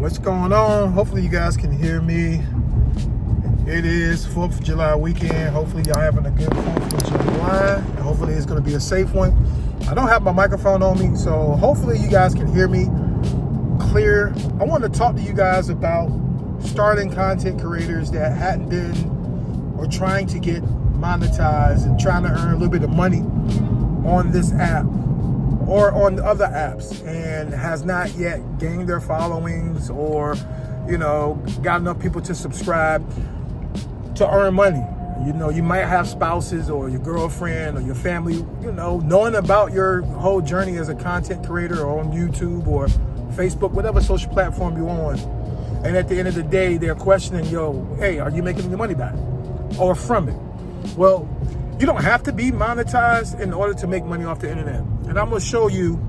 What's going on? Hopefully you guys can hear me. It is 4th of July weekend. Hopefully y'all having a good 4th of July. And hopefully it's going to be a safe one. I don't have my microphone on me, so hopefully you guys can hear me clear. I want to talk to you guys about starting content creators that hadn't been or trying to get monetized and trying to earn a little bit of money on this app or on other apps and has not yet gained their followings or, got enough people to subscribe to earn money. You might have spouses or your girlfriend or your family, knowing about your whole journey as a content creator or on YouTube or Facebook, whatever social platform you're on. And at the end of the day, they're questioning, hey, are you making any money back or from it? Well, you don't have to be monetized in order to make money off the internet. And I'm going to show you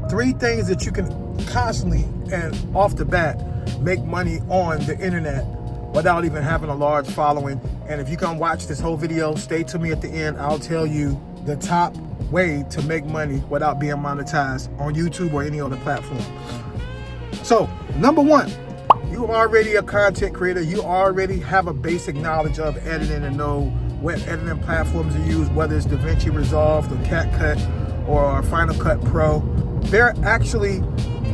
3 things that you can constantly and off the bat make money on the internet without even having a large following. And if you come watch this whole video, stay to me at the end. I'll tell you the top way to make money without being monetized on YouTube or any other platform. So, number 1, you already a content creator. You already have a basic knowledge of editing and know what editing platforms to use, whether it's DaVinci Resolve or CapCut or Final Cut Pro. There are actually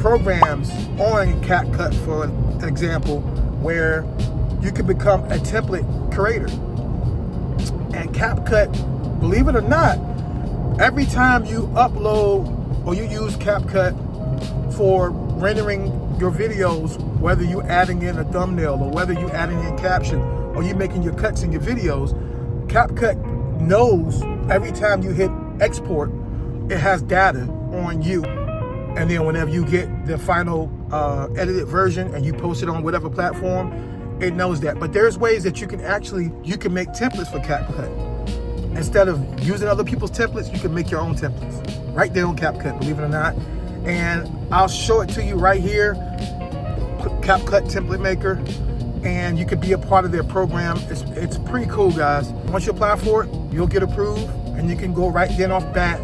programs on CapCut, for example, where you can become a template creator. And CapCut, believe it or not, every time you upload or you use CapCut for rendering your videos, whether you're adding in a thumbnail or whether you're adding in caption or you're making your cuts in your videos, CapCut knows every time you hit export, it has data on you. And then whenever you get the final edited version and you post it on whatever platform, it knows that. But there's ways that you can make templates for CapCut. Instead of using other people's templates, you can make your own templates right there on CapCut, believe it or not. And I'll show it to you right here, CapCut Template Maker, and you could be a part of their program. It's pretty cool, guys. Once you apply for it, you'll get approved, and you can go right then off bat,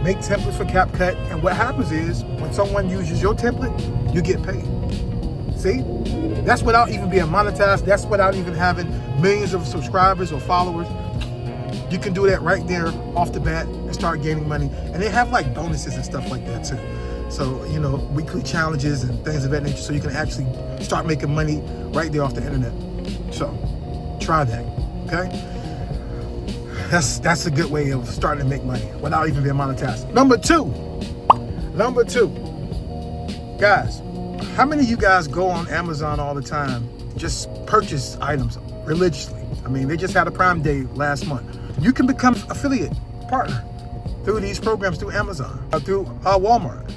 make templates for CapCut. And what happens is, when someone uses your template, you get paid. See? That's without even being monetized. That's without even having millions of subscribers or followers. You can do that right there off the bat and start gaining money. And they have like bonuses and stuff like that too. So, weekly challenges and things of that nature. So you can actually start making money right there off the internet. So try that, okay? That's a good way of starting to make money without even being monetized. Number two, guys, how many of you guys go on Amazon all the time, just purchase items religiously? I mean, they just had a Prime Day last month. You can become an affiliate partner through these programs, through Amazon, through Walmart.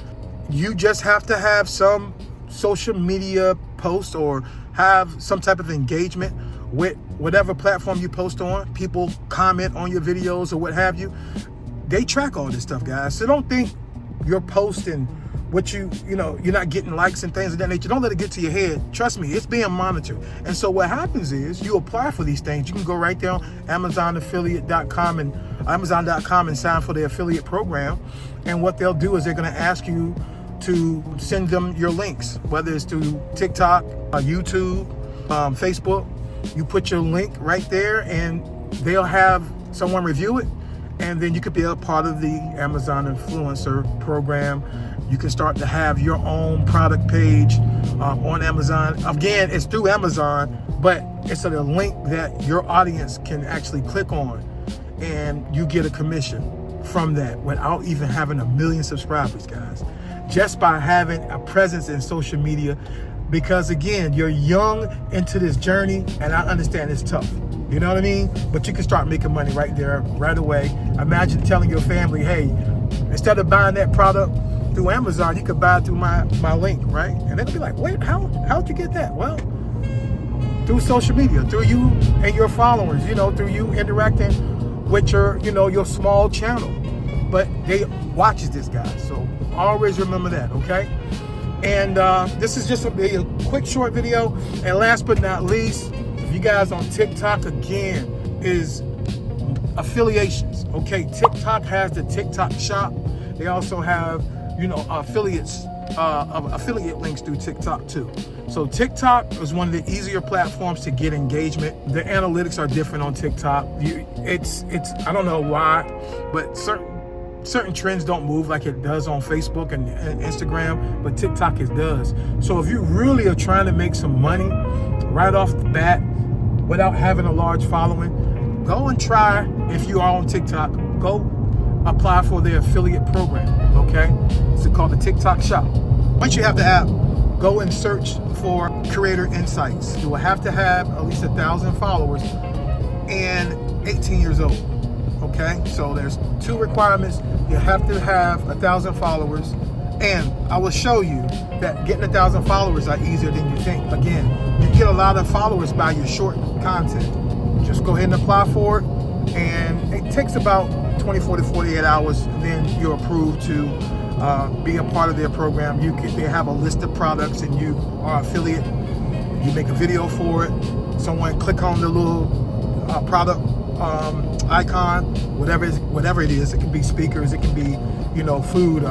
You just have to have some social media post or have some type of engagement with whatever platform you post on. People comment on your videos or what have you. They track all this stuff, guys. So don't think you're posting what you're not getting likes and things of that nature. Don't let it get to your head. Trust me, it's being monitored. And so what happens is you apply for these things. You can go right there on AmazonAffiliate.com and Amazon.com and sign for the affiliate program. And what they'll do is they're going to ask you to send them your links, whether it's to TikTok, YouTube, Facebook. You put your link right there and they'll have someone review it. And then you could be a part of the Amazon Influencer program. You can start to have your own product page on Amazon. Again, it's through Amazon, but it's a link that your audience can actually click on, and you get a commission from that without even having 1 million subscribers, guys. Just by having a presence in social media, because again, you're young into this journey, and I understand it's tough. You know what I mean? But you can start making money right there, right away. Imagine telling your family, hey, instead of buying that product through Amazon, you could buy it through my link, right? And they'll be like, wait, how'd you get that? Well, through social media, through you and your followers, through you interacting with your small channel. But they watches this, guys. So always remember that, okay? And this is just a quick short video. And last but not least, if you guys on TikTok, again, is affiliations, okay? TikTok has the TikTok shop. They also have, affiliates affiliate links through TikTok too. So TikTok is one of the easier platforms to get engagement. The analytics are different on TikTok. It's I don't know why, but certain trends don't move like it does on Facebook and Instagram, but TikTok it does. So if you really are trying to make some money right off the bat without having a large following, go and try. If you are on TikTok, go apply for their affiliate program, okay? It's called the TikTok Shop. Once you have the app, go and search for Creator Insights. You will have to have at least 1,000 followers and 18 years old, okay? So there's 2 requirements. You have to have 1,000 followers, and I will show you that getting 1,000 followers are easier than you think. Again, you get a lot of followers by your short content. Just go ahead and apply for it, and it takes about 24 to 48 hours, and then you're approved to be a part of their program. They have a list of products, and you are affiliate. You make a video for it. Someone click on the little product icon, whatever it is. It can be speakers, it can be food,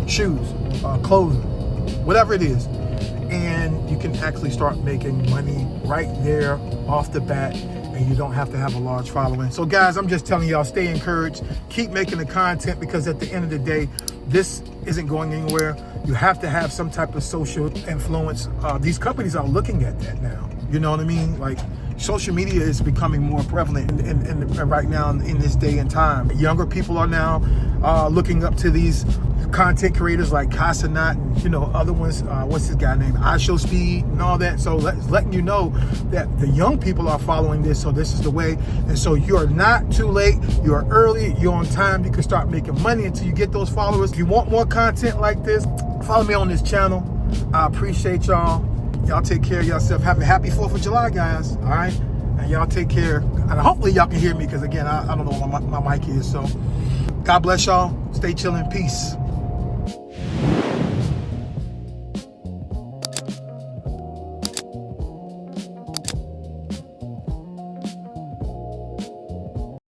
shoes, clothing, whatever it is, and you can actually start making money right there off the bat. And you don't have to have a large following. So guys, I'm just telling y'all, stay encouraged, keep making the content, because at the end of the day, this isn't going anywhere. You have to have some type of social influence. These companies are looking at that now. You know what I mean? Like, social media is becoming more prevalent right now in this day and time. Younger people are now looking up to these content creators like Casanat and other ones. What's this guy named iShowSpeed and all that. So letting you know that the young people are following this. So this is the way. And so you're not too late. You're early. You're on time. You can start making money until you get those followers. If you want more content like this, follow me on this channel. I appreciate y'all. Y'all take care of yourself. Have a happy 4th of July, guys. All right? And y'all take care. And hopefully y'all can hear me, because again, I don't know what my mic is. So God bless y'all. Stay chilling. Peace.